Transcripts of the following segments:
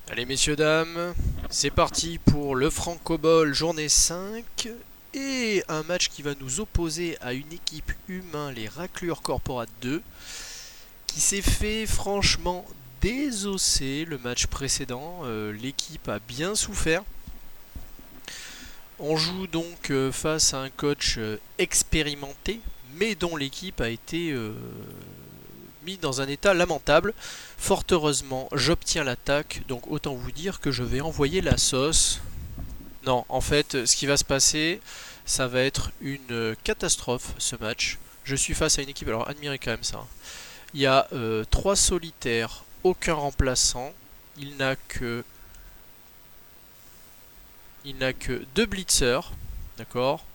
Allez messieurs dames, c'est parti pour le Franco Ball journée 5 et un match qui va nous opposer à une équipe humain, les Raclures Corporate 2, qui s'est fait franchement désosser le match précédent. L'équipe a bien souffert. On joue donc face à un coach expérimenté, mais dont l'équipe a été mis dans un état lamentable. Fort heureusement, j'obtiens l'attaque, donc autant vous dire que je vais envoyer la sauce. Non, en fait, ce qui va se passer, ça va être une catastrophe ce match. Je suis face à une équipe, alors admirez quand même ça. Il y a 3 solitaires, aucun remplaçant. Il n'a que deux blitzers, d'accord,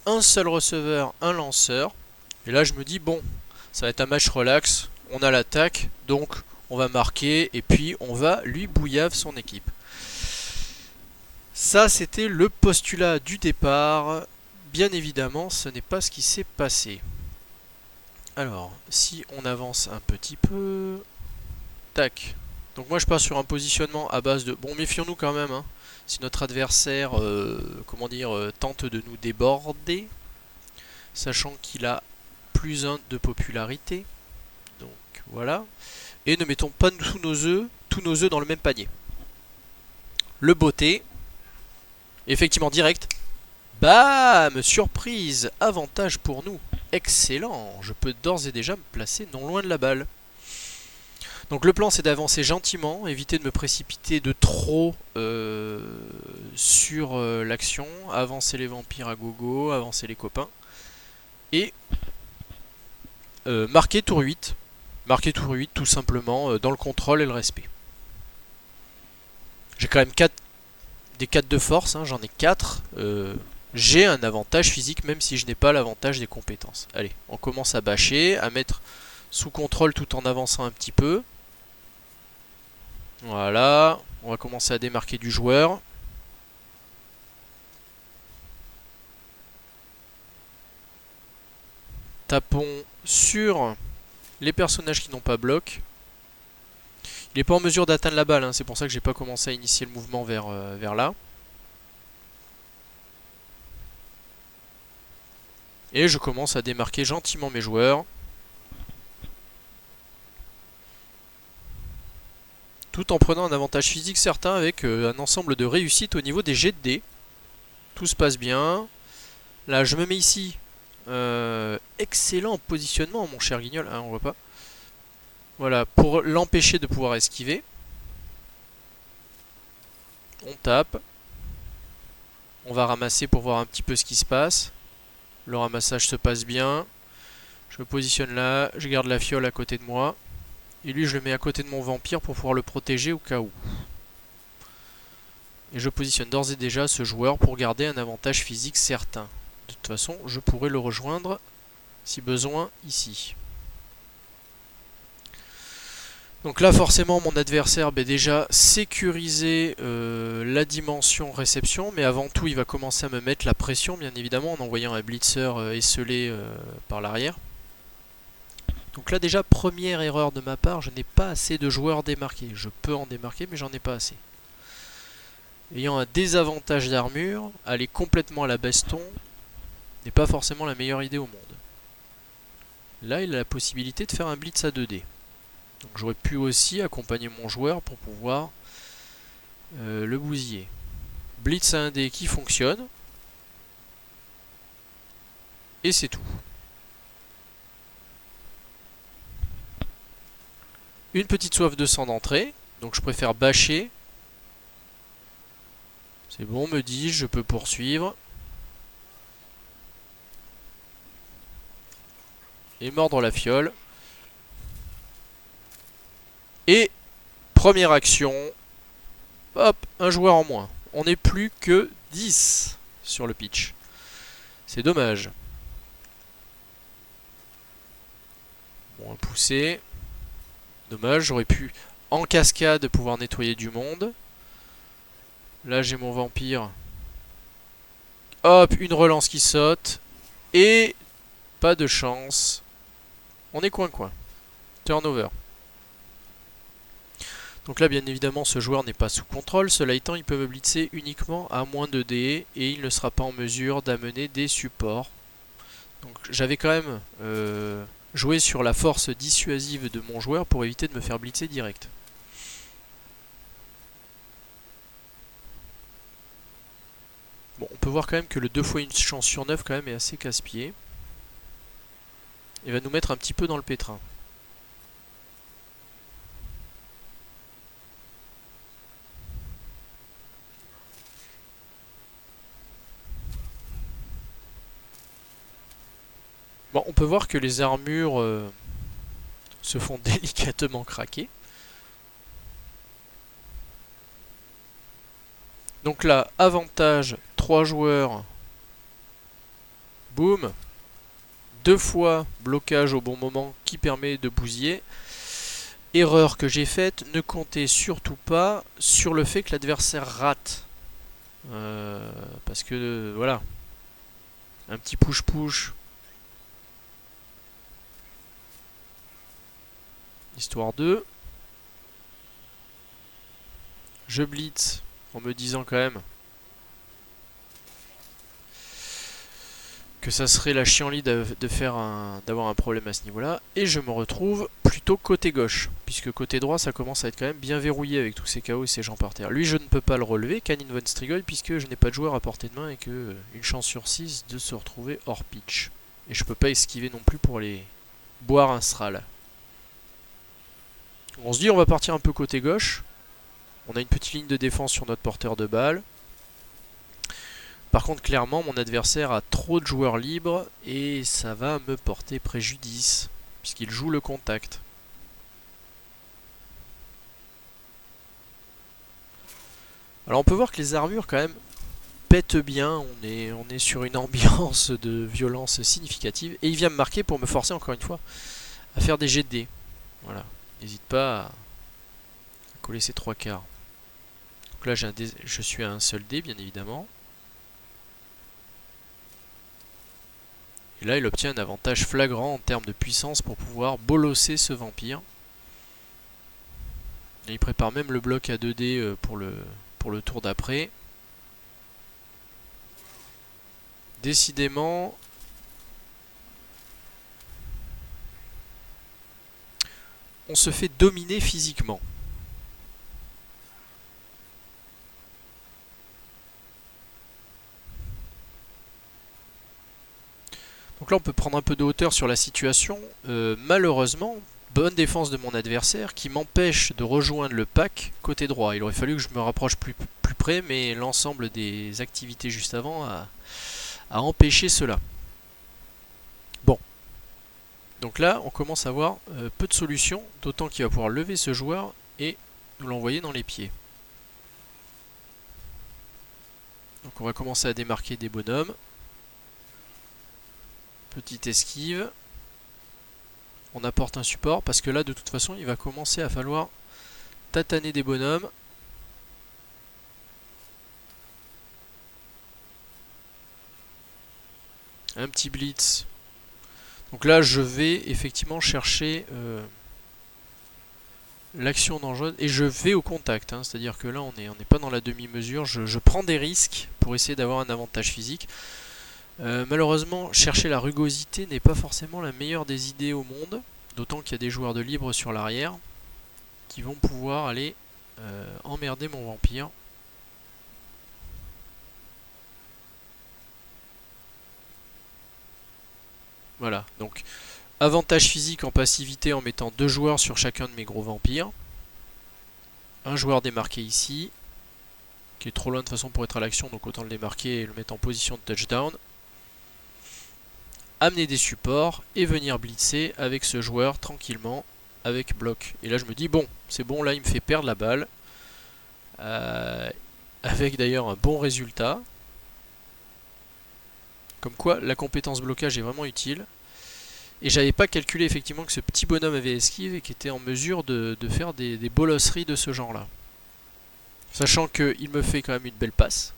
un seul receveur, un lanceur. Et là, je me dis bon, ça va être un match relax. On a l'attaque, donc on va marquer et puis on va lui bouillave son équipe. Ça, c'était le postulat du départ. Bien évidemment, ce n'est pas ce qui s'est passé. Alors, si on avance un petit peu... Tac. Donc moi, je pars sur un positionnement à base de... Bon, méfions-nous quand même, hein. Si notre adversaire, tente de nous déborder, sachant qu'il a plus 1 de popularité. Donc, voilà. Et ne mettons pas tous nos œufs dans le même panier. Le beauté. Effectivement, direct. Bam! Surprise! Avantage pour nous. Excellent! Je peux d'ores et déjà me placer non loin de la balle. Donc le plan c'est d'avancer gentiment, éviter de me précipiter de trop sur l'action, avancer les vampires à gogo, avancer les copains. Et marquer tour 8. Marquer tour 8 tout simplement dans le contrôle et le respect. J'ai quand même des 4 de force, hein, j'en ai 4. J'ai un avantage physique même si je n'ai pas l'avantage des compétences. Allez, on commence à bâcher, à mettre sous contrôle tout en avançant un petit peu. Voilà, on va commencer à démarquer du joueur. Tapons sur les personnages qui n'ont pas bloc. Il n'est pas en mesure d'atteindre la balle, hein, c'est pour ça que j'ai pas commencé à initier le mouvement vers là. Et je commence à démarquer gentiment mes joueurs. Tout en prenant un avantage physique certain avec un ensemble de réussites au niveau des jets de dés. Tout se passe bien. Là, je me mets ici. Excellent positionnement, mon cher Guignol. Ah, on voit pas. Voilà, pour l'empêcher de pouvoir esquiver. On tape. On va ramasser pour voir un petit peu ce qui se passe. Le ramassage se passe bien. Je me positionne là. Je garde la fiole à côté de moi. Et lui, je le mets à côté de mon vampire pour pouvoir le protéger au cas où. Et je positionne d'ores et déjà ce joueur pour garder un avantage physique certain. De toute façon, je pourrais le rejoindre si besoin ici. Donc là forcément mon adversaire va déjà sécuriser la dimension réception, mais avant tout il va commencer à me mettre la pression bien évidemment en envoyant un blitzer esselé par l'arrière. Donc là déjà première erreur de ma part, je n'ai pas assez de joueurs démarqués. Je peux en démarquer mais j'en ai pas assez. Ayant un désavantage d'armure, aller complètement à la baston n'est pas forcément la meilleure idée au monde. Là il a la possibilité de faire un blitz à 2D. Donc j'aurais pu aussi accompagner mon joueur pour pouvoir le bousiller. Blitz à 1D qui fonctionne. Et c'est tout. Une petite soif de sang d'entrée. Donc je préfère bâcher. C'est bon, me dis-je, je peux poursuivre. Et mordre la fiole. Et première action. Hop, un joueur en moins. On n'est plus que 10 sur le pitch. C'est dommage. Bon, un poussé. Dommage, j'aurais pu en cascade pouvoir nettoyer du monde. Là j'ai mon vampire. Hop, une relance qui saute. Et pas de chance. On est coin-coin. Turnover. Donc là, bien évidemment, ce joueur n'est pas sous contrôle. Cela étant, il peut me blitzer uniquement à moins de dés et il ne sera pas en mesure d'amener des supports. Donc j'avais quand même joué sur la force dissuasive de mon joueur pour éviter de me faire blitzer direct. Bon, on peut voir quand même que le 2 fois une chance sur 9 quand même est assez casse-pied. Il va nous mettre un petit peu dans le pétrin. Bon, on peut voir que les armures se font délicatement craquer. Donc là, avantage, 3 joueurs. Boum. 2 fois blocage au bon moment qui permet de bousiller. Erreur que j'ai faite, ne comptez surtout pas sur le fait que l'adversaire rate. Parce que, voilà. Un petit push-push. Histoire 2. Je blitz en me disant quand même que ça serait la chienlit d'avoir un problème à ce niveau-là. Et je me retrouve plutôt côté gauche, puisque côté droit ça commence à être quand même bien verrouillé avec tous ces KO et ces gens par terre. Lui je ne peux pas le relever, Canine von Strigoi, puisque je n'ai pas de joueur à portée de main et que une chance sur 6 de se retrouver hors pitch. Et je peux pas esquiver non plus pour aller boire un Sral. On se dit on va partir un peu côté gauche. On a une petite ligne de défense sur notre porteur de balle. Par contre, clairement, mon adversaire a trop de joueurs libres et ça va me porter préjudice, puisqu'il joue le contact. Alors on peut voir que les armures quand même pètent bien, on est sur une ambiance de violence significative. Et il vient me marquer pour me forcer encore une fois à faire des jets de dés. Voilà, n'hésite pas à coller ces 3 quarts. Donc là je suis à un seul dé bien évidemment. Et là, il obtient un avantage flagrant en termes de puissance pour pouvoir bolosser ce vampire. Et il prépare même le bloc à 2D pour le tour d'après. Décidément, on se fait dominer physiquement. Donc là on peut prendre un peu de hauteur sur la situation. Malheureusement, bonne défense de mon adversaire qui m'empêche de rejoindre le pack côté droit. Il aurait fallu que je me rapproche plus près, mais l'ensemble des activités juste avant a empêché cela. Bon. Donc là on commence à avoir peu de solutions, d'autant qu'il va pouvoir lever ce joueur et nous l'envoyer dans les pieds. Donc on va commencer à démarquer des bonhommes. Petite esquive. On apporte un support parce que là de toute façon il va commencer à falloir tataner des bonhommes. Un petit blitz. Donc là je vais effectivement chercher l'action dangereuse et je vais au contact. C'est à dire que là on n'est pas dans la demi-mesure. Je prends des risques pour essayer d'avoir un avantage physique. Malheureusement, chercher la rugosité n'est pas forcément la meilleure des idées au monde, d'autant qu'il y a des joueurs de libre sur l'arrière qui vont pouvoir aller emmerder mon vampire. Voilà, donc avantage physique en passivité en mettant 2 joueurs sur chacun de mes gros vampires. Un joueur démarqué ici, qui est trop loin de toute façon pour être à l'action, donc autant le démarquer et le mettre en position de touchdown. Amener des supports et venir blitzer avec ce joueur tranquillement avec bloc. Et là je me dis bon, c'est bon, là il me fait perdre la balle. Avec d'ailleurs un bon résultat. Comme quoi la compétence blocage est vraiment utile. Et j'avais pas calculé effectivement que ce petit bonhomme avait esquive et qu'il était en mesure de faire des bolosseries de ce genre là. Sachant qu'il me fait quand même une belle passe.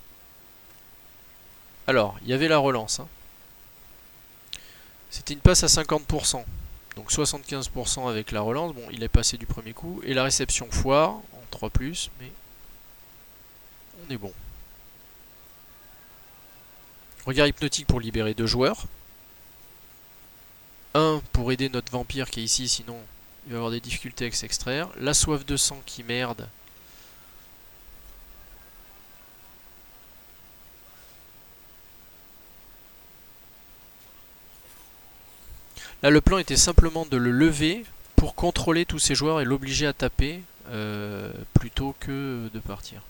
Alors, il y avait la relance. C'était une passe à 50%. Donc 75% avec la relance. Bon, il est passé du premier coup. Et la réception foire. En 3+, mais on est bon. Regard hypnotique pour libérer 2 joueurs. Un pour aider notre vampire qui est ici, sinon il va avoir des difficultés avec s'extraire. La soif de sang qui merde. Là, le plan était simplement de le lever pour contrôler tous ces joueurs et l'obliger à taper plutôt que de partir.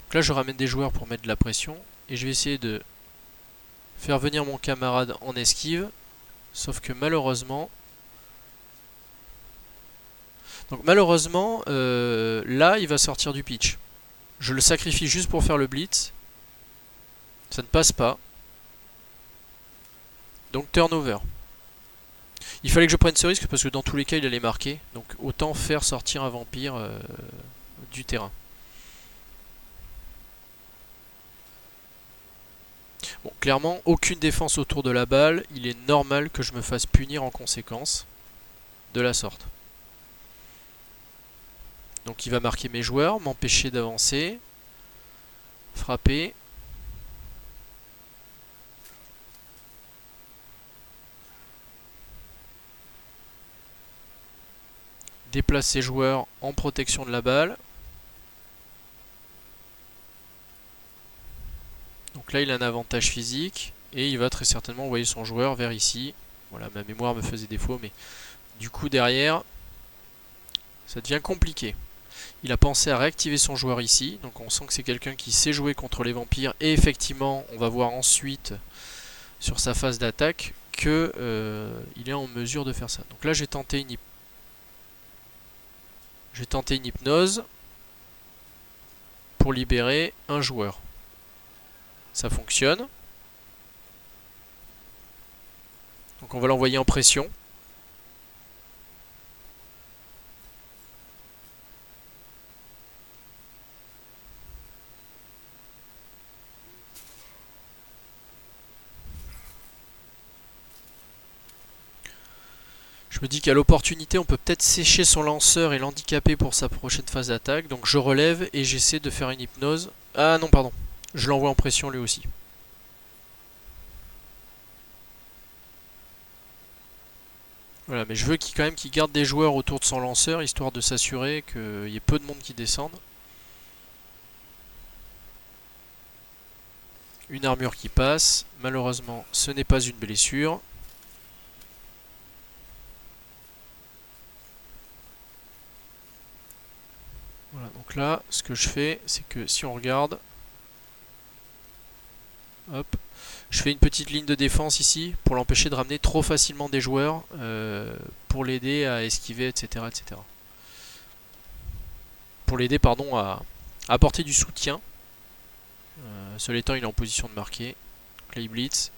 Donc là, je ramène des joueurs pour mettre de la pression et je vais essayer de faire venir mon camarade en esquive. Sauf que malheureusement... Donc malheureusement, là, il va sortir du pitch. Je le sacrifie juste pour faire le blitz. Ça ne passe pas. Donc turnover. Il fallait que je prenne ce risque parce que dans tous les cas il allait marquer. Donc autant faire sortir un vampire du terrain. Bon, clairement, aucune défense autour de la balle. Il est normal que je me fasse punir en conséquence. De la sorte. Donc il va marquer mes joueurs, m'empêcher d'avancer. Frapper. Déplace ses joueurs en protection de la balle. Donc là il a un avantage physique et il va très certainement envoyer son joueur vers ici. Voilà, ma mémoire me faisait défaut, mais du coup derrière ça devient compliqué. Il a pensé à réactiver son joueur ici, donc on sent que c'est quelqu'un qui sait jouer contre les vampires et effectivement on va voir ensuite sur sa phase d'attaque que il est en mesure de faire ça. Donc là j'ai tenté une hypnose pour libérer un joueur. Ça fonctionne. Donc on va l'envoyer en pression. Je me dis qu'à l'opportunité, on peut peut-être sécher son lanceur et l'handicaper pour sa prochaine phase d'attaque. Donc je relève et j'essaie de faire une hypnose. Ah non, pardon. Je l'envoie en pression lui aussi. Voilà, mais je veux quand même qu'il garde des joueurs autour de son lanceur, histoire de s'assurer qu'il y ait peu de monde qui descende. Une armure qui passe. Malheureusement, ce n'est pas une blessure. Voilà, donc là, ce que je fais, c'est que si on regarde... Hop. Je fais une petite ligne de défense ici pour l'empêcher de ramener trop facilement des joueurs pour l'aider à esquiver, etc., etc. Pour l'aider, pardon, à apporter du soutien. Cela étant, il est en position de marquer. Clay Blitz.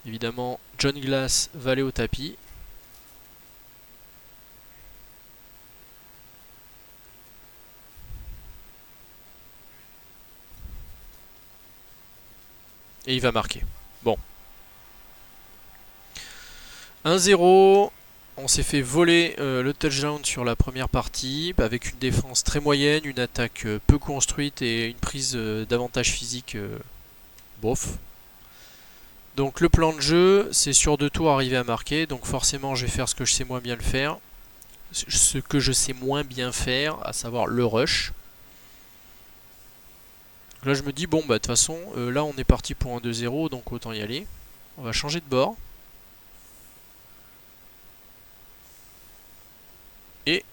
Évidemment, John Glass va aller au tapis. Et il va marquer. Bon. 1-0. On s'est fait voler le touchdown sur la première partie, avec une défense très moyenne, une attaque peu construite et une prise d'avantage physique bof. Donc le plan de jeu, c'est sur 2 tours arriver à marquer, donc forcément je vais faire ce que je sais moins bien le faire. Ce que je sais moins bien faire, à savoir le rush. Donc là je me dis, bon bah de toute façon, là on est parti pour un 2-0, donc autant y aller. On va changer de bord. Et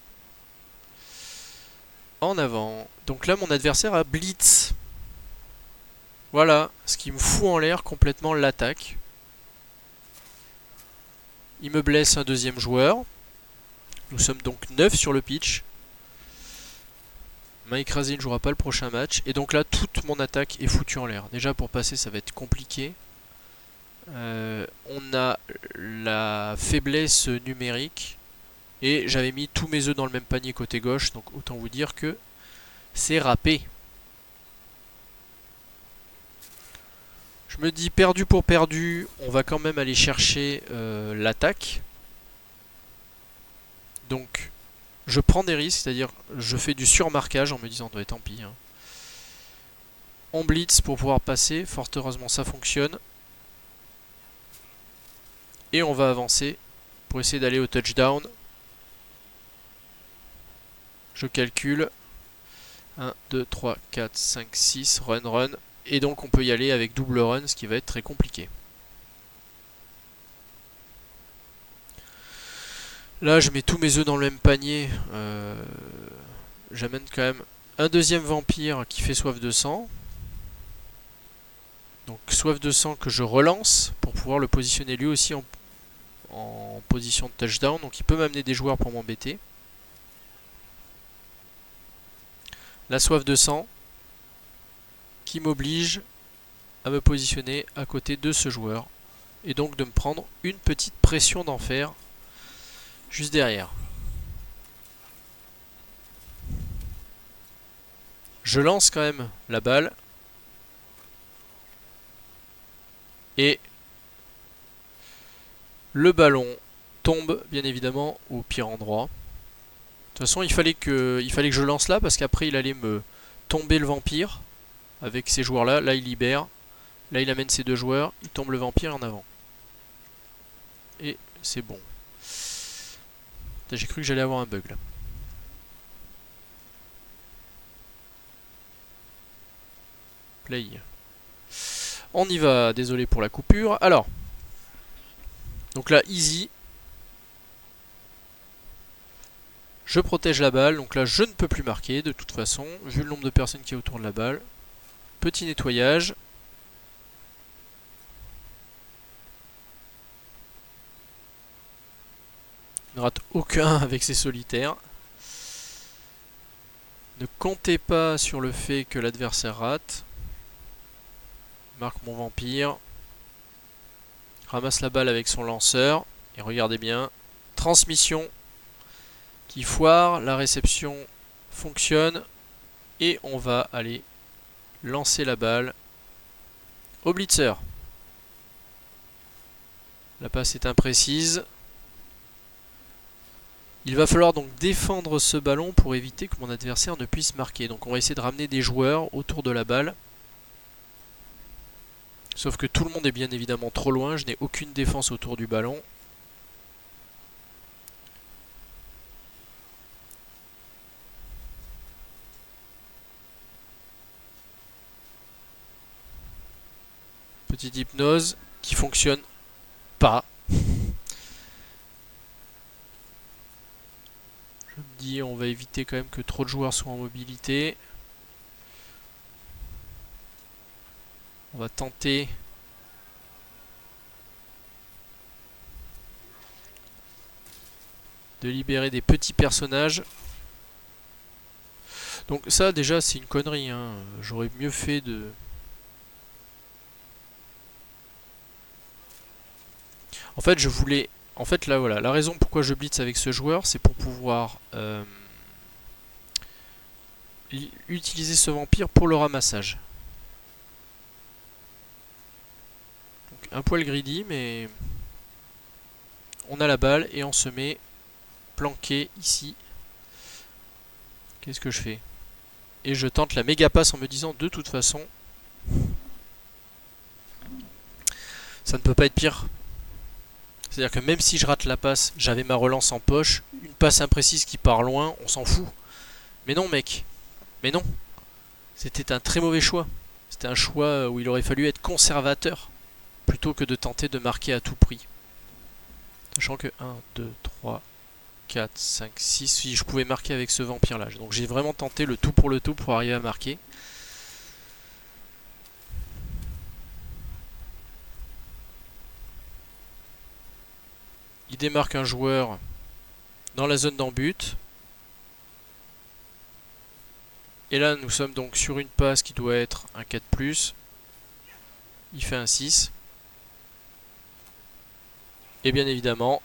en avant. Donc là mon adversaire a blitz. Voilà, ce qui me fout en l'air complètement l'attaque. Il me blesse un deuxième joueur. Nous sommes donc 9 sur le pitch. Main écrasée ne jouera pas le prochain match. Et donc là, toute mon attaque est foutue en l'air. Déjà, pour passer, ça va être compliqué. On a la faiblesse numérique. Et j'avais mis tous mes œufs dans le même panier côté gauche. Donc autant vous dire que c'est râpé. Je me dis perdu pour perdu. On va quand même aller chercher l'attaque. Donc je prends des risques, c'est-à-dire je fais du surmarquage en me disant ouais, tant pis. Hein. On blitz pour pouvoir passer, fort heureusement ça fonctionne. Et on va avancer pour essayer d'aller au touchdown. Je calcule. 1, 2, 3, 4, 5, 6, run, run. Et donc on peut y aller avec double run, ce qui va être très compliqué. Là je mets tous mes œufs dans le même panier. J'amène quand même un deuxième vampire qui fait soif de sang. Donc soif de sang que je relance pour pouvoir le positionner lui aussi en position de touchdown. Donc il peut m'amener des joueurs pour m'embêter. La soif de sang qui m'oblige à me positionner à côté de ce joueur. Et donc de me prendre une petite pression d'enfer juste derrière. Je lance quand même la balle. Et le ballon tombe bien évidemment au pire endroit. De toute façon il fallait que je lance là parce qu'après il allait me tomber le vampire avec ces joueurs là. Là il libère. Là il amène ses deux joueurs. Il tombe le vampire en avant. Et c'est bon. J'ai cru que j'allais avoir un bug là. Play. On y va, désolé pour la coupure. Alors, donc là, easy. Je protège la balle, donc là je ne peux plus marquer de toute façon, vu le nombre de personnes qui est autour de la balle. Petit nettoyage. Ne rate aucun avec ses solitaires. Ne comptez pas sur le fait que l'adversaire rate. Marque mon vampire. Ramasse la balle avec son lanceur. Et regardez bien. Transmission qui foire. La réception fonctionne. Et on va aller lancer la balle au blitzer. La passe est imprécise. Il va falloir donc défendre ce ballon pour éviter que mon adversaire ne puisse marquer. Donc on va essayer de ramener des joueurs autour de la balle. Sauf que tout le monde est bien évidemment trop loin. Je n'ai aucune défense autour du ballon. Petite hypnose qui fonctionne pas. Je me dis on va éviter quand même que trop de joueurs soient en mobilité. On va tenter de libérer des petits personnages. Donc ça déjà c'est une connerie. Hein. J'aurais mieux fait de... En fait je voulais... En fait là voilà, la raison pourquoi je blitz avec ce joueur c'est pour pouvoir utiliser ce vampire pour le ramassage. Donc un poil greedy mais on a la balle et on se met planqué ici. Qu'est-ce que je fais? Et je tente la méga passe en me disant de toute façon ça ne peut pas être pire. C'est-à-dire que même si je rate la passe, j'avais ma relance en poche, une passe imprécise qui part loin, on s'en fout. Mais non mec, mais non. C'était un très mauvais choix. C'était un choix où il aurait fallu être conservateur, plutôt que de tenter de marquer à tout prix. Sachant que 1, 2, 3, 4, 5, 6, si je pouvais marquer avec ce vampire là. Donc j'ai vraiment tenté le tout pour arriver à marquer. Il démarque un joueur dans la zone d'en-but. Et là nous sommes donc sur une passe qui doit être un 4+. Il fait un 6. Et bien évidemment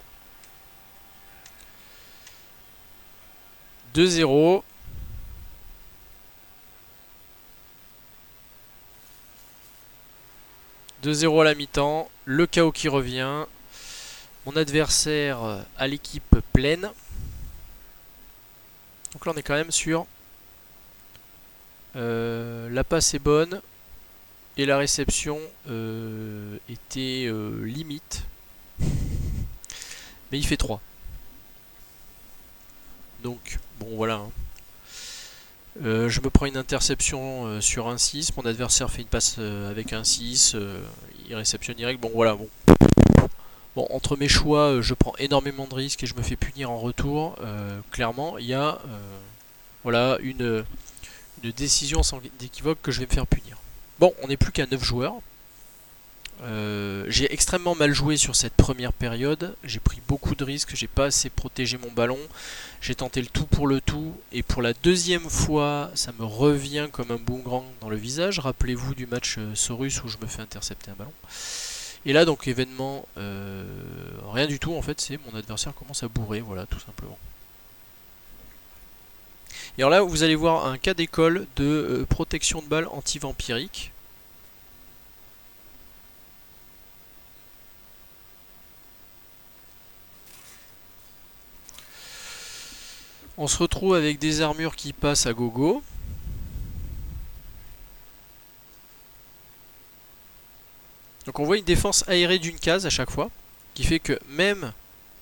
2-0. À la mi-temps. Le chaos qui revient. Mon adversaire a l'équipe pleine. Donc là on est quand même sur la passe est bonne et la réception était limite. Mais il fait 3. Donc bon voilà. Hein. Je me prends une interception sur un 6, mon adversaire fait une passe avec un 6, il réceptionne direct, bon voilà, bon. Bon, entre mes choix, je prends énormément de risques et je me fais punir en retour. Clairement, il y a voilà, une décision sans équivoque que je vais me faire punir. Bon, on n'est plus qu'à 9 joueurs. J'ai extrêmement mal joué sur cette première période. J'ai pris beaucoup de risques, j'ai pas assez protégé mon ballon. J'ai tenté le tout pour le tout. Et pour la deuxième fois, ça me revient comme un boomerang dans le visage. Rappelez-vous du match Saurus où je me fais intercepter un ballon. Et là, donc, événement, rien du tout en fait, c'est mon adversaire commence à bourrer, voilà, tout simplement. Et alors là, vous allez voir un cas d'école de protection de balle anti-vampirique. On se retrouve avec des armures qui passent à gogo. Donc on voit une défense aérée d'une case à chaque fois, qui fait que même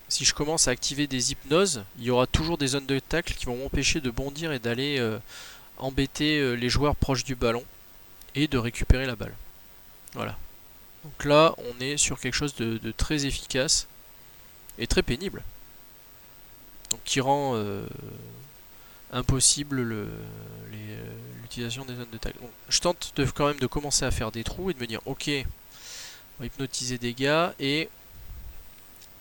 si je commence à activer des hypnoses, il y aura toujours des zones de tacle qui vont m'empêcher de bondir et d'aller embêter les joueurs proches du ballon et de récupérer la balle. Voilà. Donc là, on est sur quelque chose de très efficace et très pénible. Donc qui rend impossible l'utilisation des zones de tacle. Donc, je tente quand même de commencer à faire des trous et de me dire ok, on va hypnotiser des gars et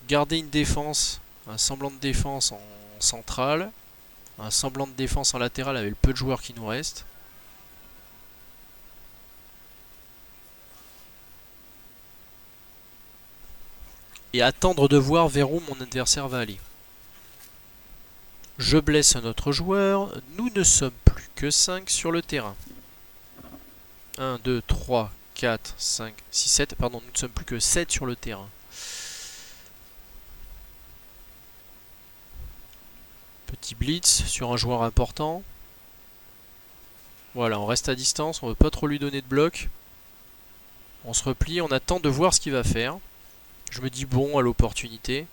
garder une défense, un semblant de défense en centrale, un semblant de défense en latéral avec le peu de joueurs qui nous restent. Et attendre de voir vers où mon adversaire va aller. Je blesse un autre joueur, nous ne sommes plus que 5 sur le terrain. 1, 2, 3, 4, 5, 6, 7, pardon, nous ne sommes plus que 7 sur le terrain. Petit blitz sur un joueur important. Voilà, on reste à distance, on ne veut pas trop lui donner de bloc. On se replie, on attend de voir ce qu'il va faire. Je me dis bon à l'opportunité.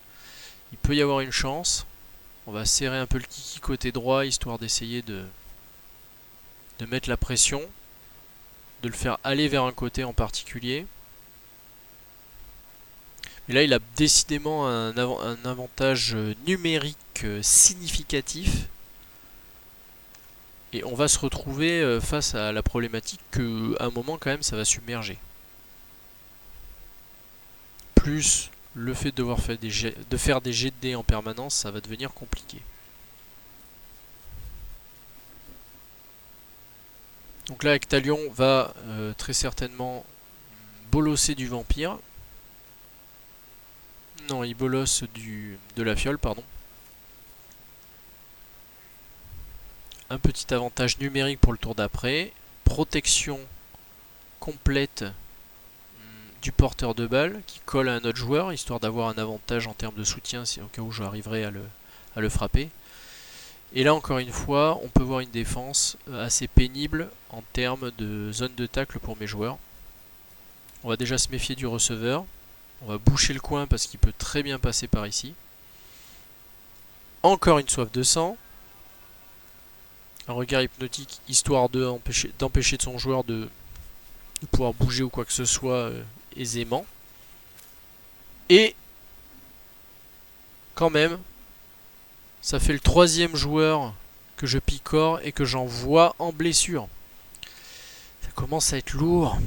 Il peut y avoir une chance. On va serrer un peu le kiki côté droit, histoire d'essayer de mettre la pression. De le faire aller vers un côté en particulier. Mais là, il a décidément un avantage numérique significatif. Et on va se retrouver face à la problématique qu'à un moment, quand même, ça va submerger. Plus le fait de devoir faire des jets de dés en permanence, ça va devenir compliqué. Donc là, Actalion va très certainement bolosser du vampire. Non, il bolosse de la fiole, pardon. Un petit avantage numérique pour le tour d'après. Protection complète du porteur de balle qui colle à un autre joueur, histoire d'avoir un avantage en termes de soutien si au cas où j'arriverai à le frapper. Et là encore une fois, on peut voir une défense assez pénible en termes de zone de tacle pour mes joueurs. On va déjà se méfier du receveur. On va boucher le coin parce qu'il peut très bien passer par ici. Encore une soif de sang. Un regard hypnotique, histoire d'empêcher de son joueur de pouvoir bouger ou quoi que ce soit aisément. Et quand même, ça fait le 3e joueur que je picore et que j'envoie en blessure. Ça commence à être lourd.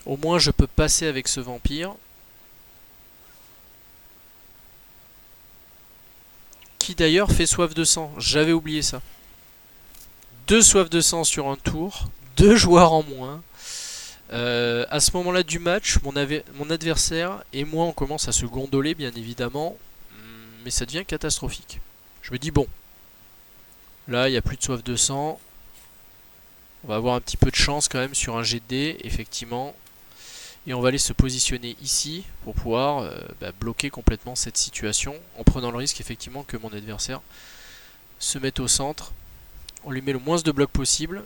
Au moins je peux passer avec ce vampire. Qui d'ailleurs fait soif de sang. J'avais oublié ça. 2 soifs de sang sur un tour. 2 joueurs en moins. À ce moment-là du match, mon adversaire et moi on commence à se gondoler bien évidemment. Mais ça devient catastrophique. Je me dis bon. Là il n'y a plus de soif de sang. On va avoir un petit peu de chance quand même sur un jet de dés, effectivement. Et on va aller se positionner ici pour pouvoir bloquer complètement cette situation en prenant le risque effectivement que mon adversaire se mettre au centre. On lui met le moins de blocs possible.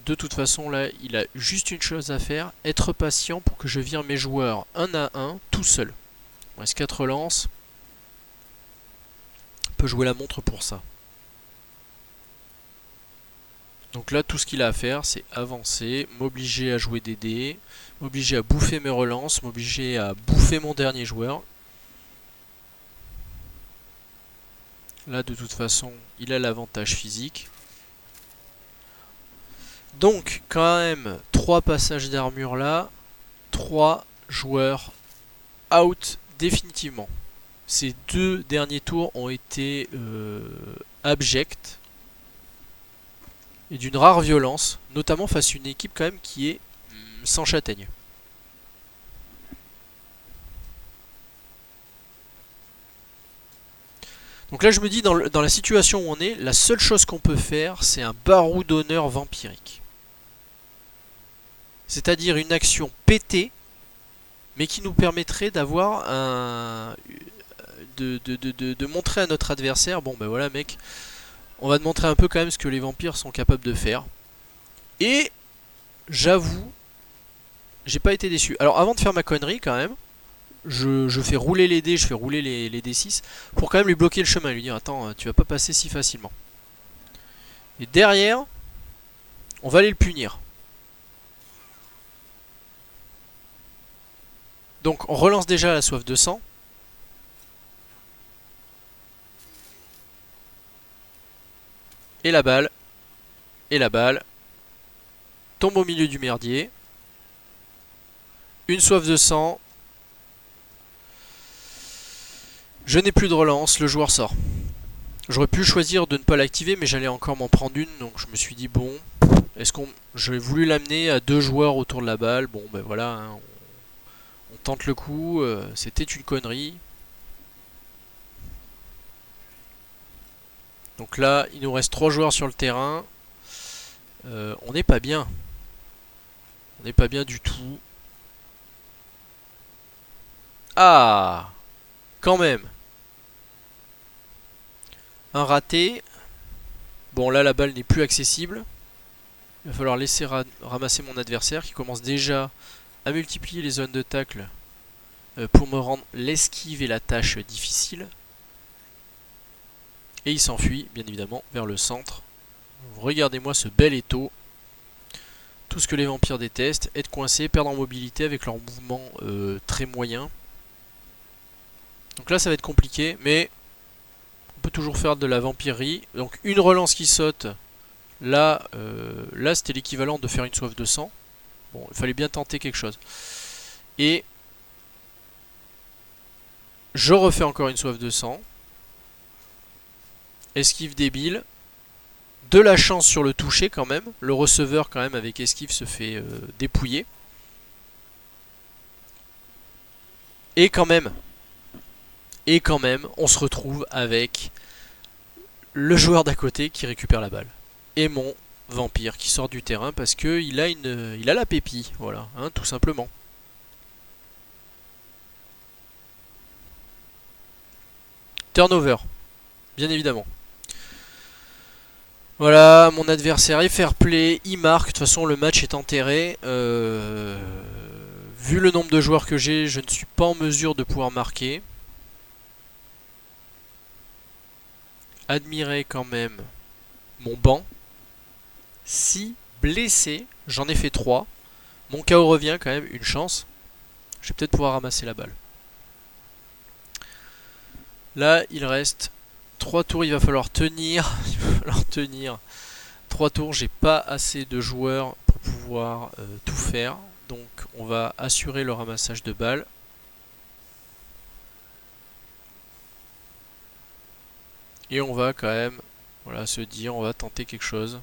De toute façon, là, il a juste une chose à faire, être patient pour que je vire mes joueurs un à un, tout seul. Il me reste 4 relances. On peut jouer la montre pour ça. Donc là, tout ce qu'il a à faire, c'est avancer, m'obliger à jouer des dés, m'obliger à bouffer mes relances, m'obliger à bouffer mon dernier joueur. Là, de toute façon, il a l'avantage physique. Donc, quand même, 3 passages d'armure là, 3 joueurs out définitivement. Ces 2 derniers tours ont été abjects et d'une rare violence, notamment face à une équipe quand même qui est sans châtaigne. Donc là je me dis dans la situation où on est, la seule chose qu'on peut faire c'est un barreau d'honneur vampirique. C'est-à-dire une action pétée, mais qui nous permettrait d'avoir un... de montrer à notre adversaire, bon ben voilà mec, on va te montrer un peu quand même ce que les vampires sont capables de faire. Et j'avoue, j'ai pas été déçu. Alors avant de faire ma connerie quand même, je fais rouler les dés, je fais rouler les D6 pour quand même lui bloquer le chemin, lui dire attends, tu vas pas passer si facilement. Et derrière, on va aller le punir. Donc on relance déjà la soif de sang. Et la balle. Et la balle. Tombe au milieu du merdier. Une soif de sang. Je n'ai plus de relance, le joueur sort. J'aurais pu choisir de ne pas l'activer, mais j'allais encore m'en prendre une, donc je me suis dit bon, est-ce qu'on... J'ai voulu l'amener à 2 joueurs autour de la balle, bon ben voilà, hein, on tente le coup, c'était une connerie. Donc là, il nous reste 3 joueurs sur le terrain, on n'est pas bien. On n'est pas bien du tout. Ah, quand même. Un raté. Bon là la balle n'est plus accessible. Il va falloir laisser ramasser mon adversaire qui commence déjà à multiplier les zones de tacle pour me rendre l'esquive et la tâche difficile. Et il s'enfuit bien évidemment vers le centre. Regardez-moi ce bel étau. Tout ce que les vampires détestent, être coincé, perdre en mobilité avec leurs mouvements très moyens. Donc là ça va être compliqué, mais on peut toujours faire de la vampirerie. Donc une relance qui saute, là, là c'était l'équivalent de faire une soif de sang. Bon, il fallait bien tenter quelque chose. Et je refais encore une soif de sang. Esquive débile. De la chance sur le toucher quand même. Le receveur quand même avec esquive se fait dépouiller. Et quand même, on se retrouve avec le joueur d'à côté qui récupère la balle. Et mon vampire qui sort du terrain parce que il a la pépille, voilà, hein, tout simplement. Turnover, bien évidemment. Voilà, mon adversaire est fair play, il marque, de toute façon le match est enterré. Vu le nombre de joueurs que j'ai, je ne suis pas en mesure de pouvoir marquer. Admirez quand même mon banc. 6 blessés, j'en ai fait 3. Mon KO revient quand même, une chance. Je vais peut-être pouvoir ramasser la balle. Là, il reste 3 tours, il va falloir tenir. Il va falloir tenir 3 tours, j'ai pas assez de joueurs pour pouvoir tout faire. Donc on va assurer le ramassage de balles. Et on va quand même, voilà, se dire, on va tenter quelque chose.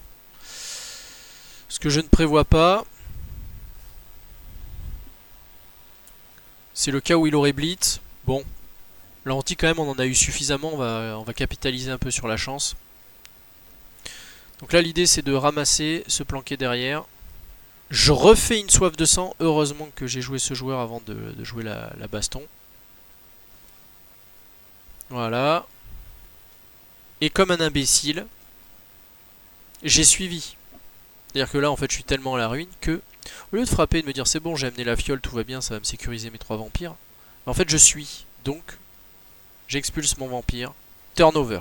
Ce que je ne prévois pas, c'est le cas où il aurait blitz. Bon, l'anti quand même, on en a eu suffisamment, on va capitaliser un peu sur la chance. Donc là, l'idée c'est de ramasser, se planquer derrière. Je refais une soif de sang, heureusement que j'ai joué ce joueur avant de jouer la baston. Voilà. Et comme un imbécile, j'ai suivi. C'est-à-dire que là, en fait, je suis tellement à la ruine que, au lieu de frapper et de me dire c'est bon, j'ai amené la fiole, tout va bien, ça va me sécuriser mes 3 vampires, en fait, je suis. Donc, j'expulse mon vampire. Turnover.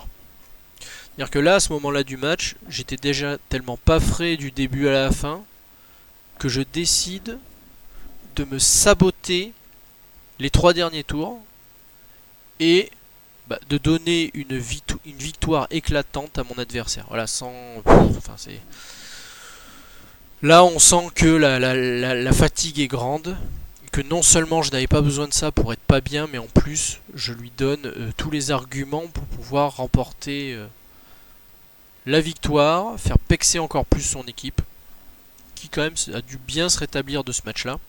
C'est-à-dire que là, à ce moment-là du match, j'étais déjà tellement pas frais du début à la fin que je décide de me saboter les 3 derniers tours et de donner une victoire éclatante à mon adversaire. Voilà, sans. Enfin, c'est. Là, on sent que la fatigue est grande. Que non seulement je n'avais pas besoin de ça pour être pas bien, mais en plus, je lui donne tous les arguments pour pouvoir remporter la victoire, faire pexer encore plus son équipe, qui quand même a dû bien se rétablir de ce match-là.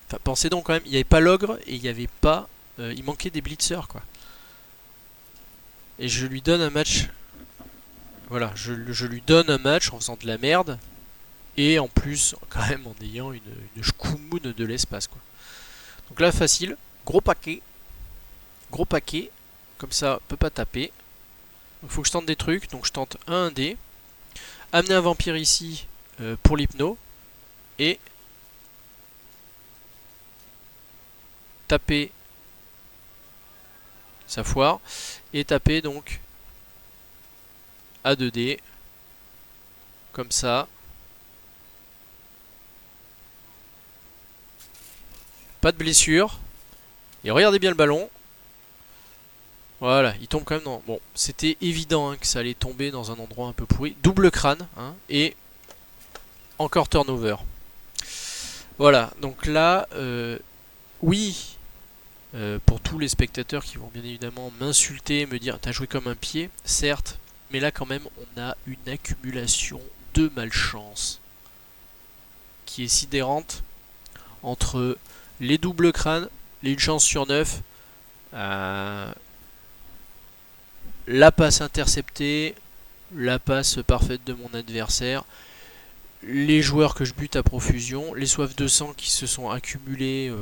Enfin, pensez donc quand même, il n'y avait pas l'ogre et il n'y avait pas. Il manquait des blitzers, quoi. Et je lui donne un match. Voilà, je lui donne un match en faisant de la merde. Et en plus, quand même, en ayant une shkoumoun de l'espace, quoi. Donc là, facile. Gros paquet. Gros paquet. Comme ça, peut pas taper. Il faut que je tente des trucs. Donc je tente un 1D. Amener un vampire ici pour l'hypno. Et taper. Ça foire. Et taper donc à 2D. Comme ça. Pas de blessure. Et regardez bien le ballon. Voilà, il tombe quand même dans... Bon, c'était évident hein, que ça allait tomber dans un endroit un peu pourri. Double crâne, hein, et encore turnover. Voilà, donc là, oui, pour tous les spectateurs qui vont bien évidemment m'insulter, me dire t'as joué comme un pied, certes, mais là quand même on a une accumulation de malchance qui est sidérante entre les doubles crânes, les 1 chance sur 9, la passe interceptée, la passe parfaite de mon adversaire, les joueurs que je bute à profusion, les soifs de sang qui se sont accumulés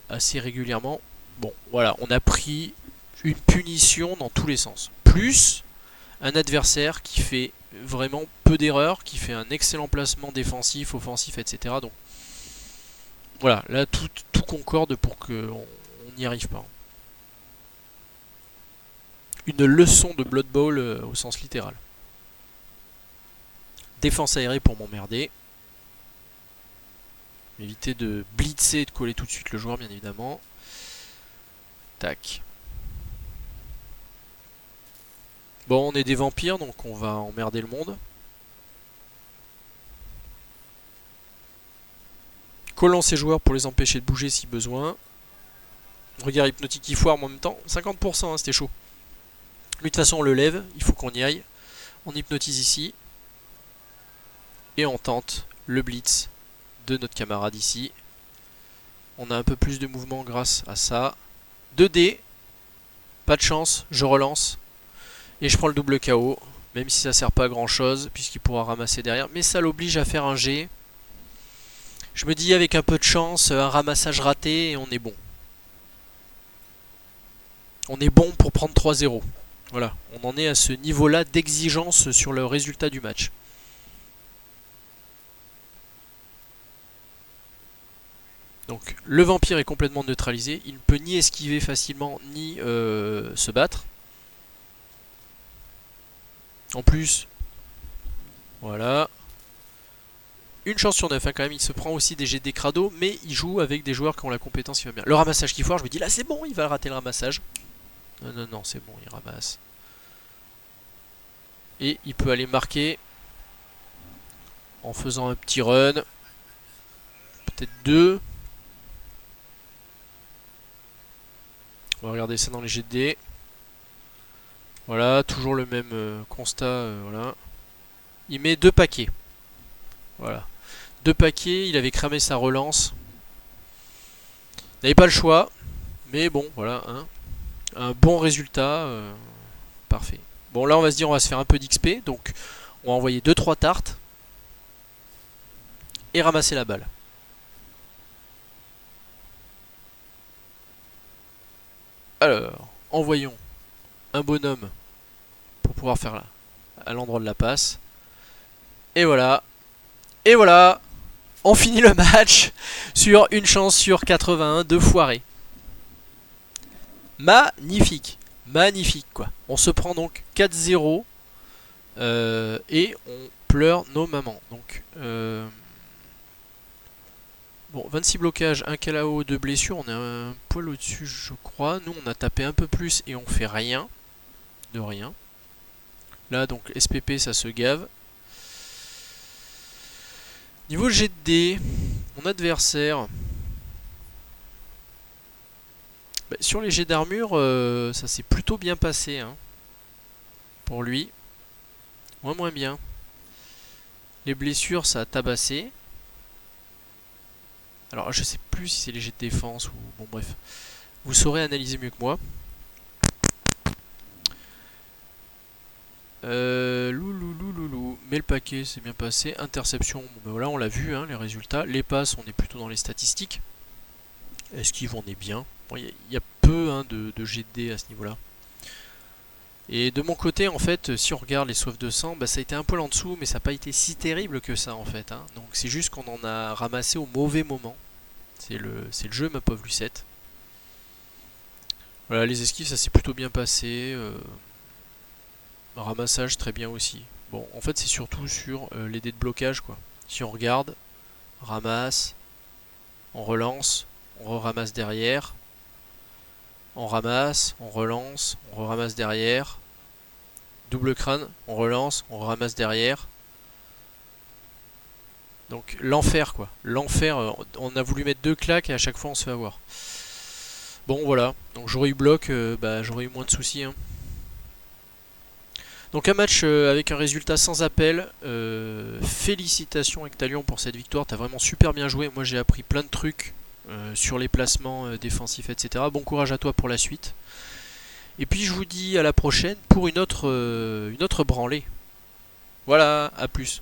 assez régulièrement. Bon, voilà, on a pris une punition dans tous les sens. Plus un adversaire qui fait vraiment peu d'erreurs, qui fait un excellent placement défensif, offensif, etc. Donc voilà, là tout concorde pour qu'on n'y arrive pas. Une leçon de Blood Bowl au sens littéral. Défense aérée pour m'emmerder. Éviter de blitzer et de coller tout de suite le joueur, bien évidemment. Tac. Bon, on est des vampires, donc on va emmerder le monde. Collons ces joueurs pour les empêcher de bouger si besoin. Regard hypnotique qui foire en même temps. 50%, hein, c'était chaud. Lui, de toute façon, on le lève. Il faut qu'on y aille. On hypnotise ici. Et on tente le blitz de notre camarade ici. On a un peu plus de mouvement grâce à ça. 2D. Pas de chance. Je relance. Et je prends le double KO. Même si ça sert pas à grand chose. Puisqu'il pourra ramasser derrière. Mais ça l'oblige à faire un G. Je me dis avec un peu de chance, un ramassage raté et on est bon. On est bon pour prendre 3-0. Voilà, on en est à ce niveau-là d'exigence sur le résultat du match. Donc le vampire est complètement neutralisé. Il ne peut ni esquiver facilement, ni se battre. En plus, voilà. Une chance sur 9 hein, quand même, il se prend aussi des jets des crados, mais il joue avec des joueurs qui ont la compétence qui va bien. Le ramassage qui foire, je me dis là c'est bon, il va rater le ramassage. Non, non, non, c'est bon, il ramasse. Et il peut aller marquer en faisant un petit run. Peut-être 2. On va regarder ça dans les jets de dés. Voilà, toujours le même constat. Voilà. Il met 2 paquets. Voilà. 2 paquets, il avait cramé sa relance. Il n'avait pas le choix. Mais bon, voilà. Hein. Un bon résultat. Parfait. Bon, là, on va se dire, on va se faire un peu d'XP. Donc, on va envoyer 2-3 tartes. Et ramasser la balle. Alors, envoyons un bonhomme pour pouvoir faire à l'endroit de la passe. Et voilà. Et voilà. On finit le match sur une chance sur 81 de foirer. Magnifique. Magnifique quoi. On se prend donc 4-0 et on pleure nos mamans. Donc bon, 26 blocages, 1 KO, 2 blessures, on est un poil au-dessus je crois. Nous on a tapé un peu plus et on fait rien. De rien. Là donc SPP ça se gave. Niveau jet de dés, mon adversaire... Bah, sur les jets d'armure, ça s'est plutôt bien passé hein, pour lui. Moins bien. Les blessures ça a tabassé. Alors je sais plus si c'est les jets de défense ou... Bon bref. Vous saurez analyser mieux que moi. Loulou. Mais le paquet c'est bien passé. Interception, bon ben voilà on l'a vu hein, les résultats. Les passes on est plutôt dans les statistiques. Esquive on est bien. Bon, y a peu hein, de jet de dés à ce niveau là. Et de mon côté en fait si on regarde les soifs de sang, bah, ça a été un poil en dessous mais ça n'a pas été si terrible que ça en fait hein. Donc c'est juste qu'on en a ramassé au mauvais moment. C'est le jeu ma pauvre Lucette. Voilà les esquives ça s'est plutôt bien passé. Ramassage très bien aussi. Bon en fait c'est surtout sur les dés de blocage quoi. Si on regarde, ramasse, on relance, on ramasse derrière, on ramasse, on relance, on ramasse derrière, double crâne, on relance, on ramasse derrière. Donc l'enfer quoi, l'enfer, on a voulu mettre 2 claques et à chaque fois on se fait avoir. Bon voilà, donc j'aurais eu bloc, bah, j'aurais eu moins de soucis hein. Donc un match avec un résultat sans appel. Félicitations Ectalion pour cette victoire, t'as vraiment super bien joué. Moi j'ai appris plein de trucs sur les placements défensifs, etc. Bon courage à toi pour la suite. Et puis je vous dis à la prochaine pour une autre branlée. Voilà, à plus.